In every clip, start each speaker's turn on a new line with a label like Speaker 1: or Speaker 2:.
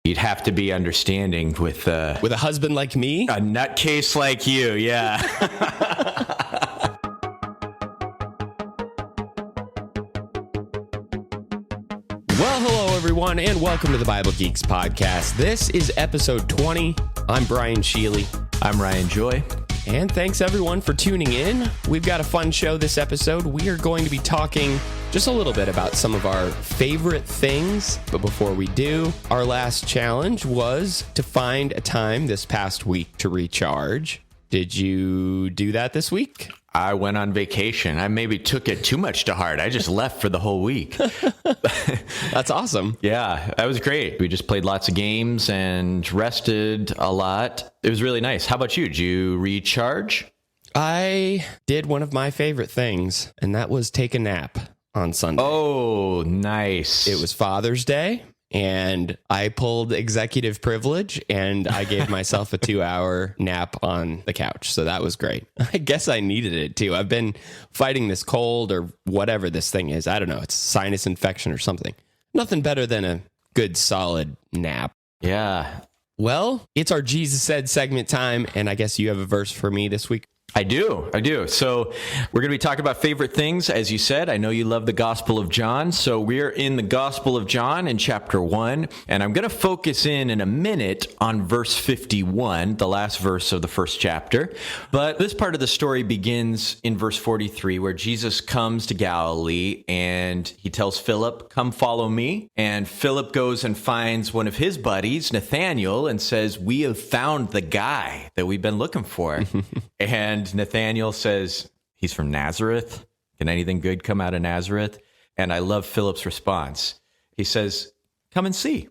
Speaker 1: You'd have to be understanding with
Speaker 2: a husband like me?
Speaker 1: A nutcase like you, yeah.
Speaker 2: Well, hello, everyone, and welcome to the Bible Geeks podcast. This is episode 20. I'm Brian Sheely.
Speaker 1: I'm Ryan Joy.
Speaker 2: And thanks, everyone, for tuning in. We've got a fun show this episode. We are going to be talking just a little bit about some of our favorite things. But before we do, our last challenge was to find a time this past week to recharge. Did you do that this week?
Speaker 1: I went on vacation. I maybe took it too much to heart. I just left for the whole week.
Speaker 2: That's awesome.
Speaker 1: Yeah, that was great. We just played lots of games and rested a lot. It was really nice. How about you? Did you recharge?
Speaker 2: I did one of my favorite things, and that was take a nap on Sunday.
Speaker 1: Oh, nice.
Speaker 2: It was Father's Day. And I pulled executive privilege and I gave myself a 2-hour nap on the couch. So that was great. I guess I needed it too. I've been fighting this cold or whatever this thing is. I don't know. It's sinus infection or something. Nothing better than a good solid nap.
Speaker 1: Yeah.
Speaker 2: Well, it's our Jesus Said segment time. And I guess you have a verse for me this week.
Speaker 1: I do. So we're going to be talking about favorite things. As you said, I know you love the Gospel of John. So we're in the Gospel of John in chapter 1. And I'm going to focus in a minute on verse 51, the last verse of the first chapter. But this part of the story begins in verse 43, where Jesus comes to Galilee and he tells Philip, "Come follow me." And Philip goes and finds one of his buddies, Nathanael, and says, "We have found the guy that we've been looking for." And Nathanael says, "He's from Nazareth. Can anything good come out of Nazareth?" And I love Philip's response. He says, "Come and see.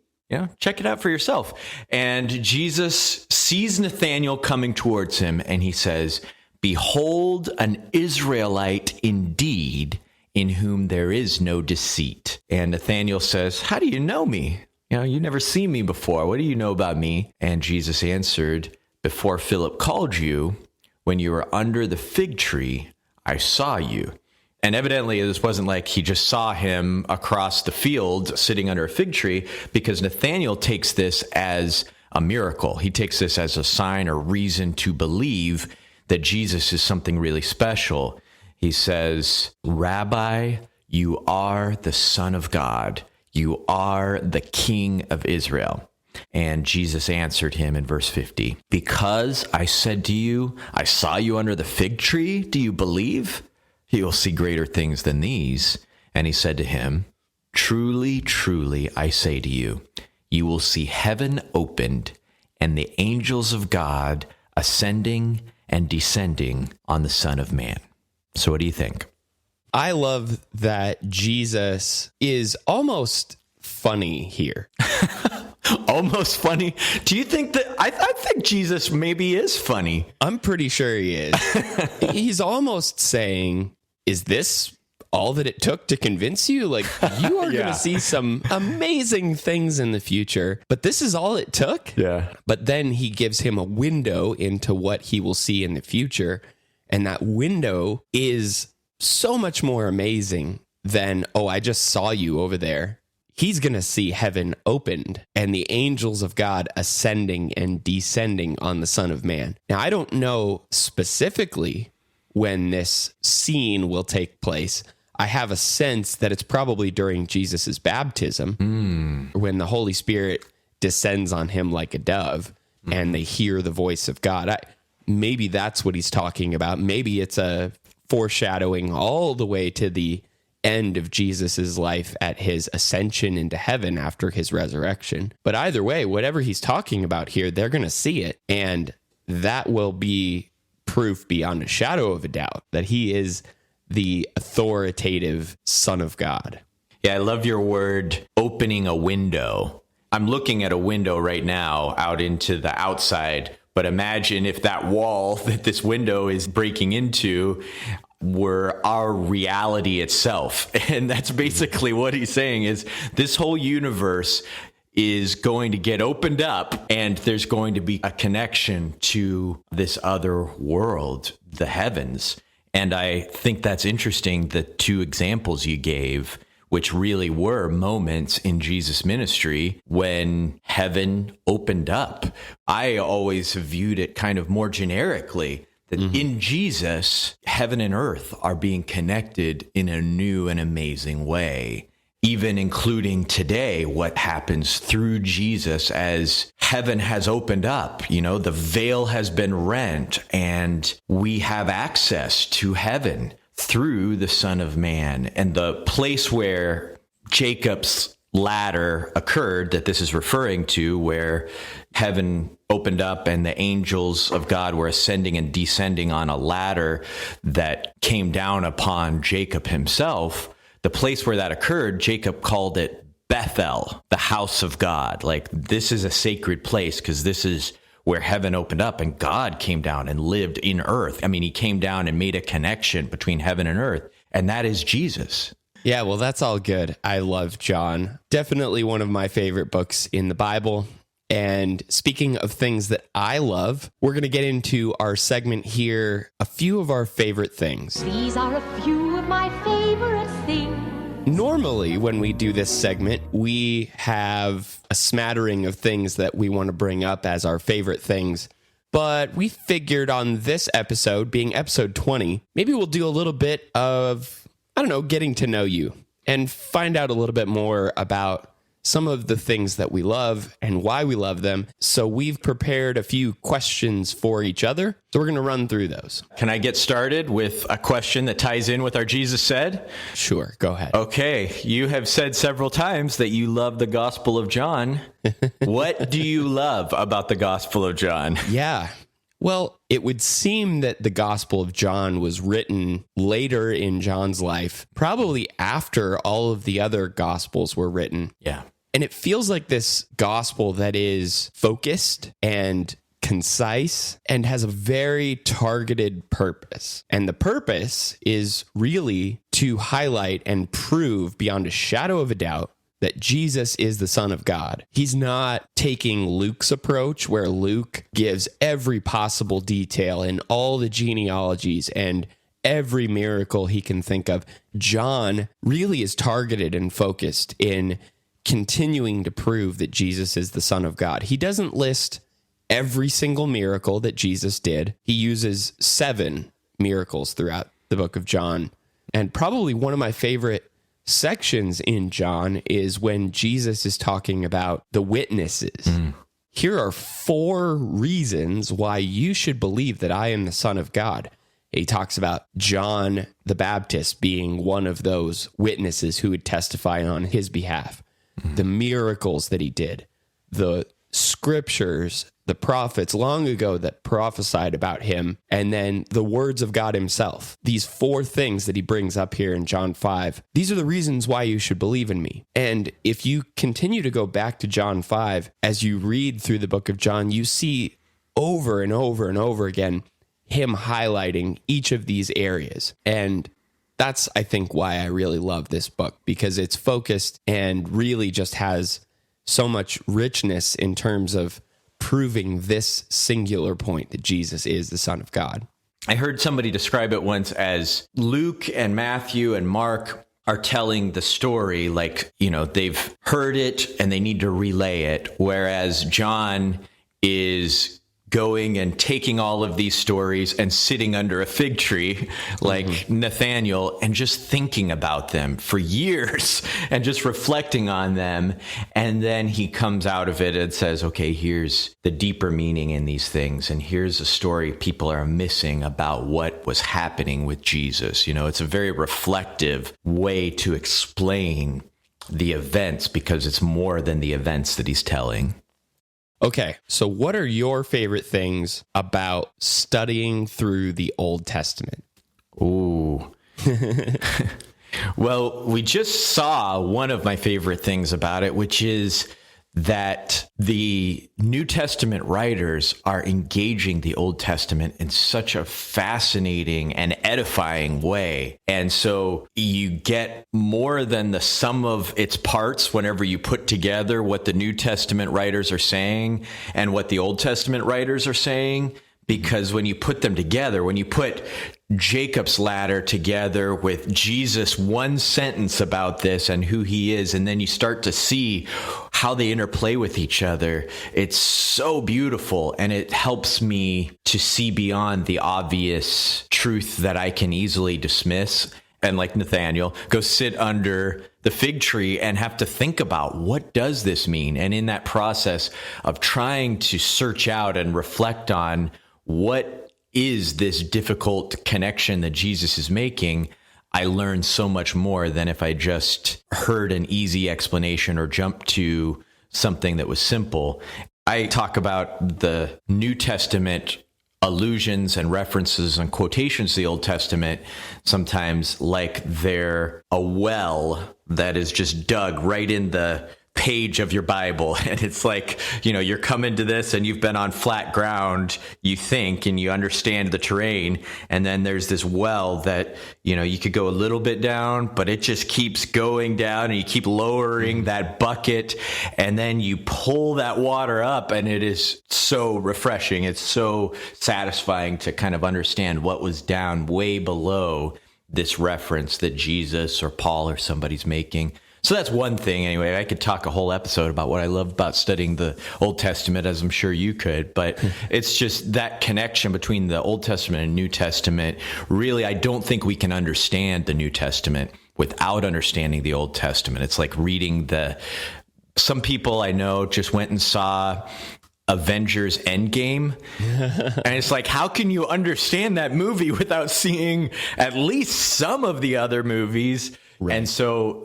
Speaker 1: Check it out for yourself." And Jesus sees Nathanael coming towards him, and he says, "Behold, an Israelite indeed, in whom there is no deceit." And Nathanael says, "How do you know me? You never seen me before. What do you know about me?" And Jesus answered, "Before Philip called you, when you were under the fig tree, I saw you." And evidently, this wasn't like he just saw him across the field sitting under a fig tree, because Nathanael takes this as a miracle. He takes this as a sign or reason to believe that Jesus is something really special. He says, "Rabbi, you are the Son of God. You are the King of Israel." And Jesus answered him in verse 50, "Because I said to you, I saw you under the fig tree, do you believe? You will see greater things than these." And he said to him, "Truly, truly, I say to you, you will see heaven opened and the angels of God ascending and descending on the Son of Man." So what do you think?
Speaker 2: I love that Jesus is almost funny here.
Speaker 1: Almost funny? Do you think that... I think Jesus maybe is funny.
Speaker 2: I'm pretty sure he is. He's almost saying, is this all that it took to convince you? Like, you are going to see some amazing things in the future, but this is all it took?
Speaker 1: Yeah.
Speaker 2: But then he gives him a window into what he will see in the future, and that window is so much more amazing than, "Oh, I just saw you over there." He's going to see heaven opened and the angels of God ascending and descending on the Son of Man. Now, I don't know specifically when this scene will take place. I have a sense that it's probably during Jesus's baptism, when the Holy Spirit descends on him like a dove and they hear the voice of God. Maybe that's what he's talking about. Maybe it's a foreshadowing all the way to the end of Jesus's life at his ascension into heaven after his resurrection. But either way, whatever he's talking about here, they're going to see it. And that will be proof beyond a shadow of a doubt that he is the authoritative Son of God.
Speaker 1: Yeah, I love your word, opening a window. I'm looking at a window right now out into the outside, but imagine if that wall that this window is breaking into were our reality itself. And that's basically what he's saying, is this whole universe is going to get opened up and there's going to be a connection to this other world, the heavens. And I think that's interesting, the two examples you gave which really were moments in Jesus' ministry when heaven opened up. I always viewed it kind of more generically, that in Jesus, heaven and earth are being connected in a new and amazing way, even including today what happens through Jesus as heaven has opened up. You know, the veil has been rent and we have access to heaven through the Son of Man. And the place where Jacob's ladder occurred, that this is referring to, where heaven opened up and the angels of God were ascending and descending on a ladder that came down upon Jacob himself, the place where that occurred, Jacob called it Bethel, the house of God. Like, this is a sacred place because this is where heaven opened up and God came down and lived in earth. I mean, he came down and made a connection between heaven and earth, and that is Jesus.
Speaker 2: Yeah, well, that's all good. I love John. Definitely one of my favorite books in the Bible. And speaking of things that I love, we're going to get into our segment here, a few of our favorite things.
Speaker 3: These are a few of my favorite things.
Speaker 2: Normally, when we do this segment, we have a smattering of things that we want to bring up as our favorite things. But we figured on this episode, being episode 20, maybe we'll do a little bit of, getting to know you and find out a little bit more about some of the things that we love and why we love them. So we've prepared a few questions for each other. So we're going to run through those.
Speaker 1: Can I get started with a question that ties in with our Jesus said?
Speaker 2: Sure, go ahead.
Speaker 1: Okay, you have said several times that you love the Gospel of John. What do you love about the Gospel of John?
Speaker 2: Yeah. Well, it would seem that the Gospel of John was written later in John's life, probably after all of the other Gospels were written.
Speaker 1: Yeah.
Speaker 2: And it feels like this gospel that is focused and concise and has a very targeted purpose. And the purpose is really to highlight and prove beyond a shadow of a doubt that Jesus is the Son of God. He's not taking Luke's approach, where Luke gives every possible detail in all the genealogies and every miracle he can think of. John really is targeted and focused in continuing to prove that Jesus is the Son of God. He doesn't list every single miracle that Jesus did. He uses 7 miracles throughout the book of John. And probably one of my favorite sections in John is when Jesus is talking about the witnesses. Here are 4 reasons why you should believe that I am the Son of God. He talks about John the Baptist being one of those witnesses who would testify on his behalf. The miracles that he did, the scriptures, the prophets long ago that prophesied about him, and then the words of God himself. These 4 things that he brings up here in John 5, these are the reasons why you should believe in me. And if you continue to go back to John 5, as you read through the book of John, you see over and over and over again him highlighting each of these areas. And that's, I think, why I really love this book, because it's focused and really just has so much richness in terms of proving this singular point that Jesus is the Son of God.
Speaker 1: I heard somebody describe it once as Luke and Matthew and Mark are telling the story like, they've heard it and they need to relay it, whereas John is going and taking all of these stories and sitting under a fig tree like Nathaniel and just thinking about them for years and just reflecting on them. And then he comes out of it and says, okay, here's the deeper meaning in these things. And here's a story people are missing about what was happening with Jesus. It's a very reflective way to explain the events because it's more than the events that he's telling.
Speaker 2: Okay, so what are your favorite things about studying through the Old Testament?
Speaker 1: Ooh. Well, we just saw one of my favorite things about it, which is that the New Testament writers are engaging the Old Testament in such a fascinating and edifying way. And so you get more than the sum of its parts whenever you put together what the New Testament writers are saying and what the Old Testament writers are saying. Because when you put them together, when you put Jacob's ladder together with Jesus' one sentence about this and who he is, and then you start to see how they interplay with each other. It's so beautiful, and it helps me to see beyond the obvious truth that I can easily dismiss. And like Nathaniel, go sit under the fig tree and have to think about, what does this mean? And in that process of trying to search out and reflect on what is this difficult connection that Jesus is making, I learned so much more than if I just heard an easy explanation or jumped to something that was simple. I talk about the New Testament allusions and references and quotations to the Old Testament sometimes like they're a well that is just dug right in the page of your Bible. And it's like, you're coming to this and you've been on flat ground, you think, and you understand the terrain. And then there's this well that, you could go a little bit down, but it just keeps going down, and you keep lowering that bucket, and then you pull that water up, and it is so refreshing. It's so satisfying to kind of understand what was down way below this reference that Jesus or Paul or somebody's making. So that's one thing. Anyway, I could talk a whole episode about what I love about studying the Old Testament, as I'm sure you could, but it's just that connection between the Old Testament and New Testament. Really, I don't think we can understand the New Testament without understanding the Old Testament. It's like reading some people I know just went and saw Avengers Endgame. And it's like, how can you understand that movie without seeing at least some of the other movies? Right. And so,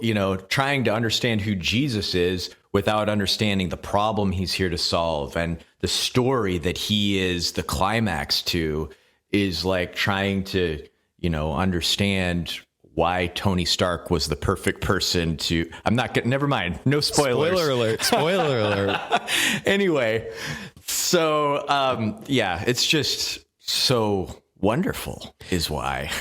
Speaker 1: trying to understand who Jesus is without understanding the problem he's here to solve and the story that he is the climax to is like trying to, understand why Tony Stark was the perfect person to, never mind. No spoilers.
Speaker 2: Spoiler alert.
Speaker 1: Anyway, so, it's just so wonderful is why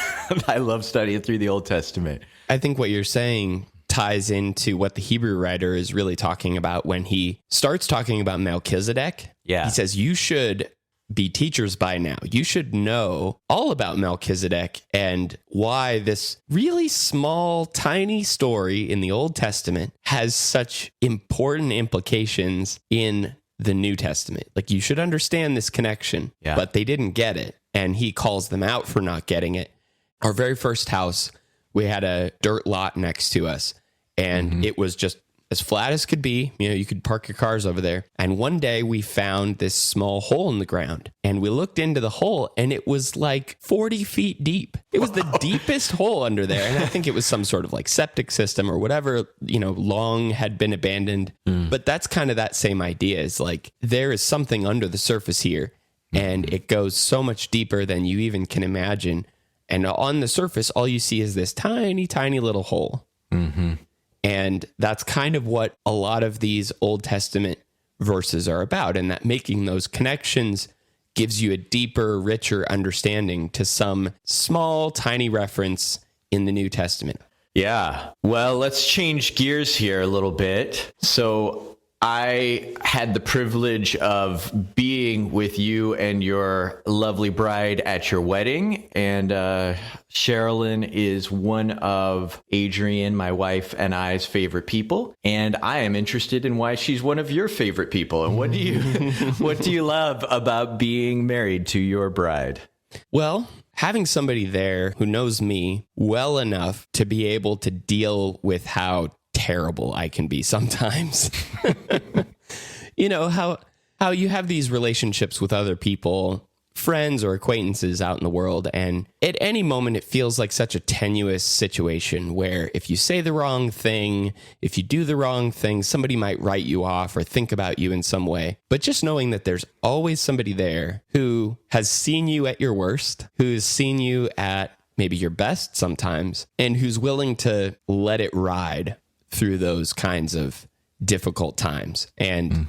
Speaker 1: I love studying through the Old Testament.
Speaker 2: I think what you're saying ties into what the Hebrew writer is really talking about when he starts talking about Melchizedek.
Speaker 1: Yeah.
Speaker 2: He says, you should be teachers by now. You should know all about Melchizedek and why this really small, tiny story in the Old Testament has such important implications in the New Testament. Like, you should understand this connection, but they didn't get it. And he calls them out for not getting it. Our very first house, we had a dirt lot next to us, and it was just as flat as could be. You could park your cars over there. And one day we found this small hole in the ground, and we looked into the hole, and it was like 40 feet deep. It was the deepest hole under there. And I think it was some sort of like septic system or whatever, long had been abandoned. But that's kind of that same idea, is like, there is something under the surface here, and it goes so much deeper than you even can imagine. And on the surface, all you see is this tiny, tiny little hole. And that's kind of what a lot of these Old Testament verses are about. And that making those connections gives you a deeper, richer understanding to some small, tiny reference in the New Testament.
Speaker 1: Yeah. Well, let's change gears here a little bit. So I had the privilege of being with you and your lovely bride at your wedding. And Sherilyn is one of Adrian, my wife, and I's favorite people. And I am interested in why she's one of your favorite people. And what do you love about being married to your bride?
Speaker 2: Well, having somebody there who knows me well enough to be able to deal with how terrible I can be sometimes. How you have these relationships with other people, friends or acquaintances out in the world, and at any moment it feels like such a tenuous situation where if you say the wrong thing, if you do the wrong thing, somebody might write you off or think about you in some way. But just knowing that there's always somebody there who has seen you at your worst, who's seen you at maybe your best sometimes, and who's willing to let it ride through those kinds of difficult times. And,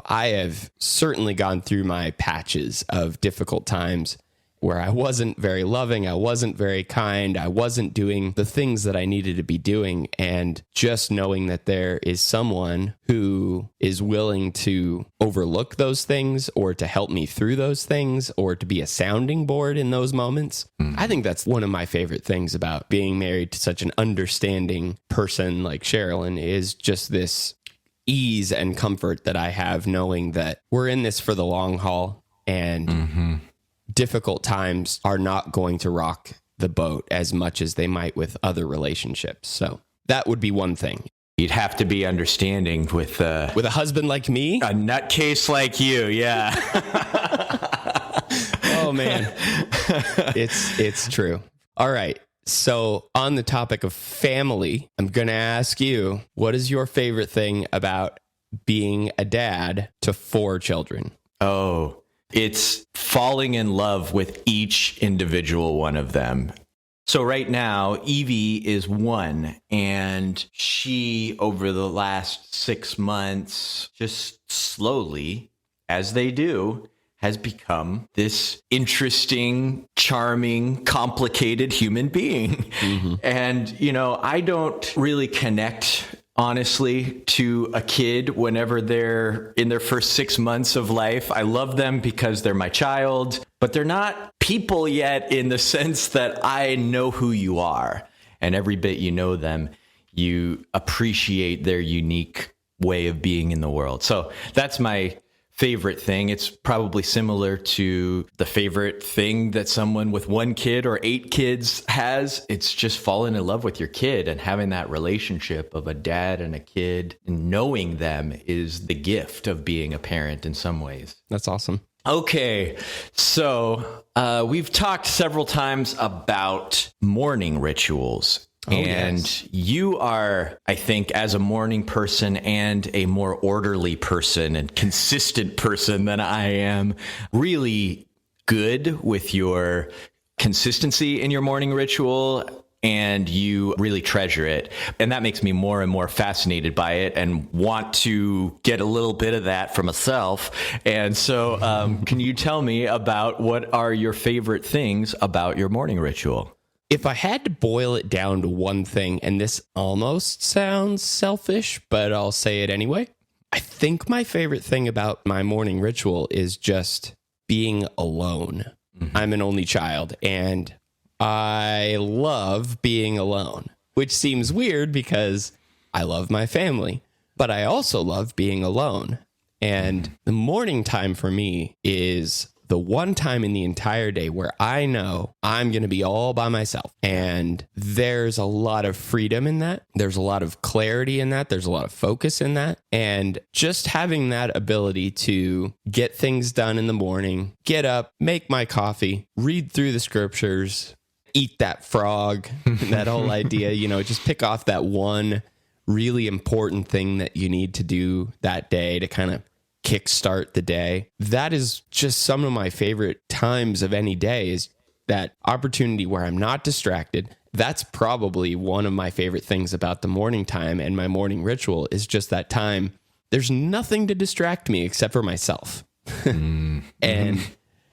Speaker 2: I have certainly gone through my patches of difficult times, where I wasn't very loving, I wasn't very kind, I wasn't doing the things that I needed to be doing. And just knowing that there is someone who is willing to overlook those things or to help me through those things or to be a sounding board in those moments. I think that's one of my favorite things about being married to such an understanding person like Sherilyn, is just this ease and comfort that I have knowing that we're in this for the long haul, and difficult times are not going to rock the boat as much as they might with other relationships. So that would be one thing.
Speaker 1: You'd have to be understanding with
Speaker 2: a husband like me,
Speaker 1: a nutcase like you. Yeah.
Speaker 2: Oh man, it's true. All right. So on the topic of family, I'm going to ask you, what is your favorite thing about being a dad to 4 children?
Speaker 1: Oh, it's falling in love with each individual one of them. So right now, Evie is 1, and she, over the last 6 months, just slowly, as they do, has become this interesting, charming, complicated human being. And, you know, I don't really connect, honestly, to a kid whenever they're in their first 6 months of life. I love them because they're my child, but they're not people yet in the sense that I know who you are. And every bit you know them, you appreciate their unique way of being in the world. So that's my favorite thing. It's probably similar to the favorite thing that someone with 1 kid or 8 kids has. It's just falling in love with your kid, and having that relationship of a dad and a kid, and knowing them is the gift of being a parent in some ways.
Speaker 2: That's awesome.
Speaker 1: Okay, so we've talked several times about morning rituals. Yes. You are, I think, as a morning person and a more orderly person and consistent person than I am, really good with your consistency in your morning ritual, and you really treasure it. And that makes me more and more fascinated by it and want to get a little bit of that for myself. And so can you tell me about what are your favorite things about your morning ritual?
Speaker 2: If I had to boil it down to one thing, and this almost sounds selfish, but I'll say it anyway, I think my favorite thing about my morning ritual is just being alone. I'm an only child, and I love being alone, which seems weird because I love my family, but I also love being alone. And the morning time for me is the one time in the entire day where I know I'm going to be all by myself. And there's a lot of freedom in that. There's a lot of clarity in that. There's a lot of focus in that. And just having that ability to get things done in the morning, get up, make my coffee, read through the scriptures, eat that frog, that whole idea, you know, just pick off that one really important thing that you need to do that day to kind of kickstart the day. That is just some of my favorite times of any day, is that opportunity where I'm not distracted. That's probably one of my favorite things about the morning time and my morning ritual, is just that time. There's nothing to distract me except for myself. And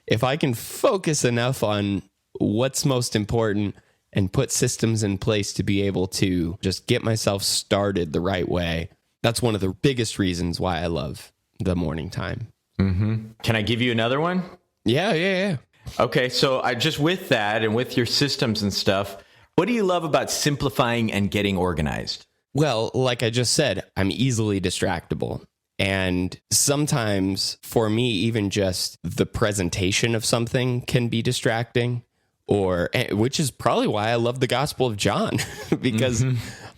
Speaker 2: if I can focus enough on what's most important and put systems in place to be able to just get myself started the right way, that's one of the biggest reasons why I love the morning time.
Speaker 1: Can I give you another one?
Speaker 2: Yeah.
Speaker 1: Okay, so I just, with that and with your systems and stuff, what do you love about simplifying and getting organized?
Speaker 2: Well, like I just said, I'm easily distractible. And sometimes for me, even just the presentation of something can be distracting, which is probably why I love the Gospel of John, because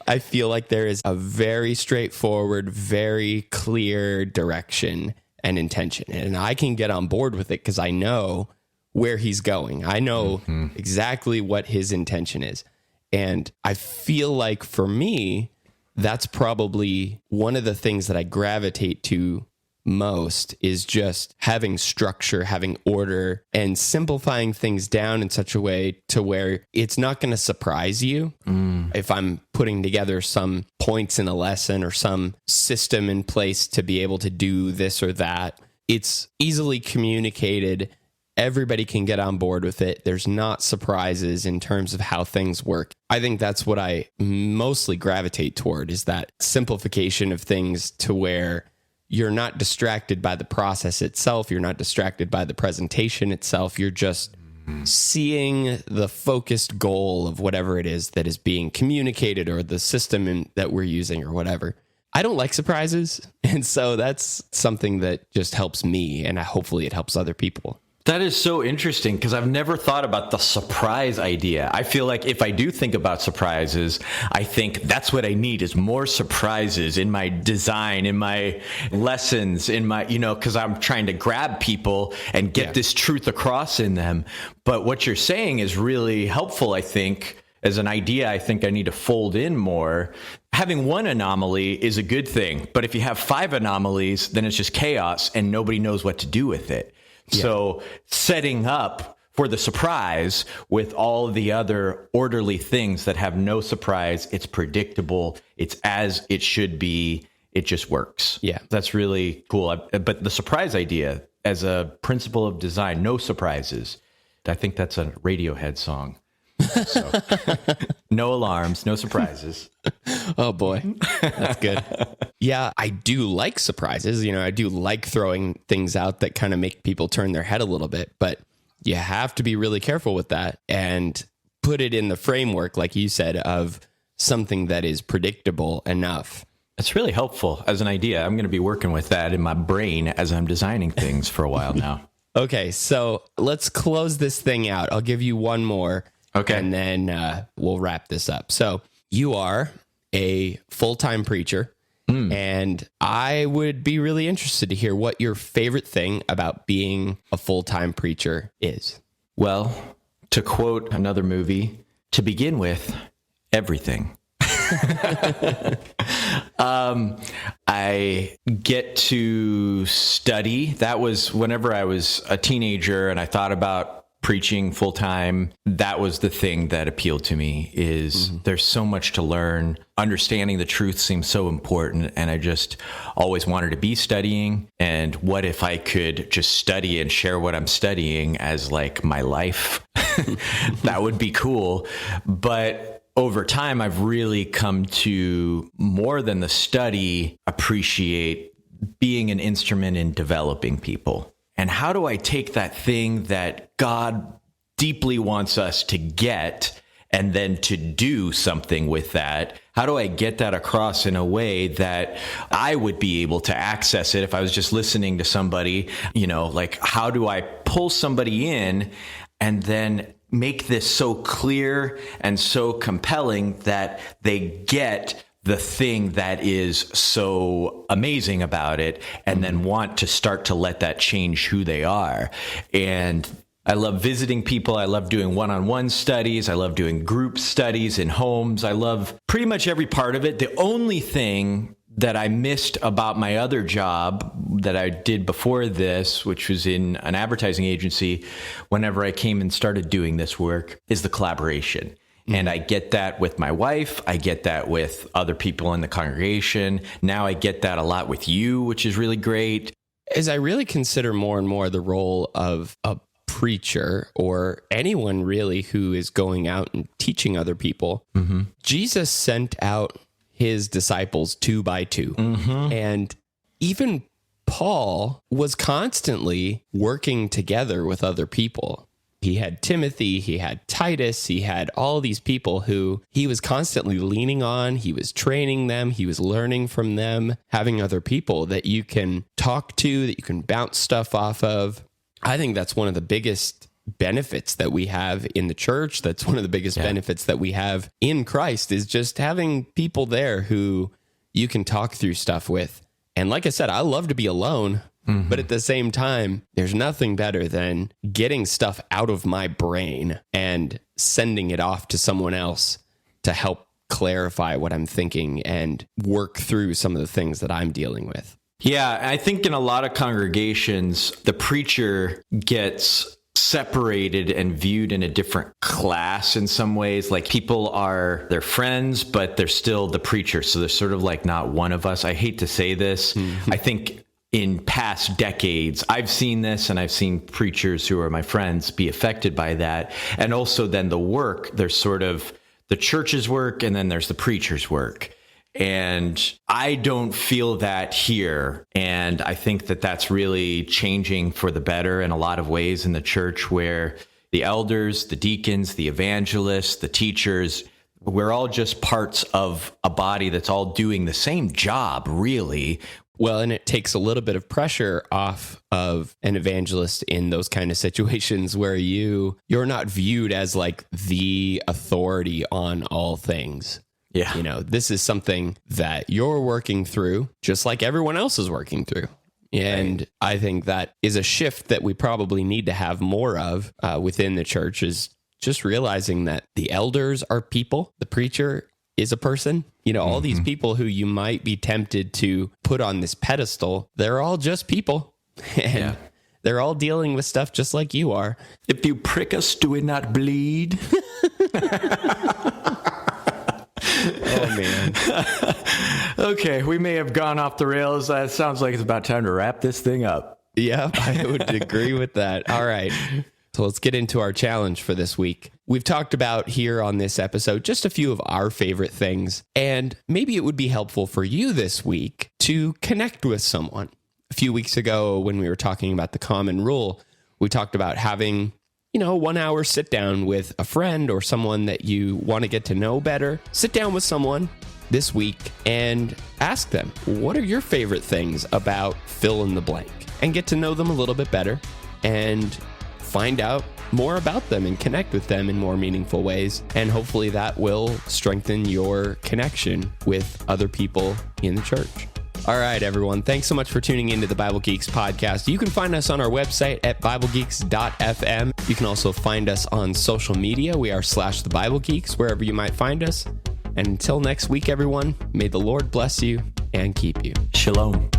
Speaker 2: I feel like there is a very straightforward, very clear direction and intention. And I can get on board with it because I know where he's going. I know exactly what his intention is. And I feel like for me, that's probably one of the things that I gravitate to most, is just having structure, having order, and simplifying things down in such a way to where it's not going to surprise you. If I'm putting together some points in a lesson or some system in place to be able to do this or that, it's easily communicated everybody can get on board with it. There's not surprises in terms of how things work. I think that's what I mostly gravitate toward, is that simplification of things to where you're not distracted by the process itself. You're not distracted by the presentation itself. You're just seeing the focused goal of whatever it is that is being communicated, or the system that we're using, or whatever. I don't like surprises. And so that's something that just helps me, and hopefully it helps other people.
Speaker 1: That is so interesting, because I've never thought about the surprise idea. I feel like if I do think about surprises, I think that's what I need, is more surprises in my design, in my lessons, in my, because I'm trying to grab people and get this truth across in them. But what you're saying is really helpful, I think, as an idea. I think I need to fold in more. Having one anomaly is a good thing, but if you have 5 anomalies, then it's just chaos and nobody knows what to do with it. Yeah. So setting up for the surprise with all the other orderly things that have no surprise, it's predictable, it's as it should be, it just works.
Speaker 2: Yeah.
Speaker 1: That's really cool. But the surprise idea as a principle of design, no surprises, I think that's a Radiohead song. So, no alarms, no surprises.
Speaker 2: Oh boy, that's good. Yeah, I do like surprises. I do like throwing things out that kind of make people turn their head a little bit, but you have to be really careful with that and put it in the framework, like you said, of something that is predictable enough.
Speaker 1: It's really helpful as an idea. I'm going to be working with that in my brain as I'm designing things for a while now.
Speaker 2: Okay, so let's close this thing out. I'll give you one more.
Speaker 1: Okay.
Speaker 2: And then we'll wrap this up. So you are a full-time preacher, and I would be really interested to hear what your favorite thing about being a full-time preacher is.
Speaker 1: Well, to quote another movie, to begin with, everything. I get to study. That was whenever I was a teenager and I thought about preaching full time. That was the thing that appealed to me, is there's so much to learn. Understanding the truth seems so important. And I just always wanted to be studying. And what if I could just study and share what I'm studying as like my life? That would be cool. But over time, I've really come to, more than the study, appreciate being an instrument in developing people. And how do I take that thing that God deeply wants us to get and then to do something with that? How do I get that across in a way that I would be able to access it if I was just listening to somebody? Like, how do I pull somebody in and then make this so clear and so compelling that they get the thing that is so amazing about it, and then want to start to let that change who they are? And I love visiting people. I love doing one-on-one studies. I love doing group studies in homes. I love pretty much every part of it. The only thing that I missed about my other job that I did before this, which was in an advertising agency, whenever I came and started doing this work, is the collaboration. And I get that with my wife. I get that with other people in the congregation. Now I get that a lot with you, which is really great.
Speaker 2: As I really consider more and more the role of a preacher, or anyone really who is going out and teaching other people, Jesus sent out his disciples 2 by 2. And even Paul was constantly working together with other people. He had Timothy, he had Titus, he had all these people who he was constantly leaning on. He was training them. He was learning from them, having other people that you can talk to, that you can bounce stuff off of. I think that's one of the biggest benefits that we have in the church. That's one of the biggest benefits that we have in Christ, is just having people there who you can talk through stuff with. And like I said, I love to be alone. But at the same time, there's nothing better than getting stuff out of my brain and sending it off to someone else to help clarify what I'm thinking and work through some of the things that I'm dealing with.
Speaker 1: Yeah, I think in a lot of congregations, the preacher gets separated and viewed in a different class in some ways. Like, people are their friends, but they're still the preacher. So they're sort of like not one of us. I hate to say this. I think in past decades, I've seen this, and I've seen preachers who are my friends be affected by that. And also then the work, there's sort of the church's work, and then there's the preacher's work. And I don't feel that here. And I think that that's really changing for the better in a lot of ways in the church, where the elders, the deacons, the evangelists, the teachers, we're all just parts of a body that's all doing the same job, really.
Speaker 2: Well, and it takes a little bit of pressure off of an evangelist in those kind of situations where you're not viewed as like the authority on all things.
Speaker 1: Yeah.
Speaker 2: You know, this is something that you're working through just like everyone else is working through. And I think that is a shift that we probably need to have more of within the church, is just realizing that the elders are people, the preacher is a person. You know, all these people who you might be tempted to put on this pedestal, they're all just people. And they're all dealing with stuff just like you are.
Speaker 1: If you prick us, do it not bleed?
Speaker 2: Oh, man.
Speaker 1: Okay, we may have gone off the rails. It sounds like it's about time to wrap this thing up.
Speaker 2: Yeah, I would agree with that. All right. So let's get into our challenge for this week. We've talked about here on this episode just a few of our favorite things, and maybe it would be helpful for you this week to connect with someone. A few weeks ago, when we were talking about the common rule, we talked about having, 1 hour sit down with a friend or someone that you want to get to know better. Sit down with someone this week and ask them, what are your favorite things about fill in the blank? And get to know them a little bit better and find out more about them and connect with them in more meaningful ways. And hopefully that will strengthen your connection with other people in the church. All right, everyone. Thanks so much for tuning into the Bible Geeks podcast. You can find us on our website at BibleGeeks.fm. You can also find us on social media. We are /the Bible Geeks, wherever you might find us. And until next week, everyone, may the Lord bless you and keep you.
Speaker 1: Shalom.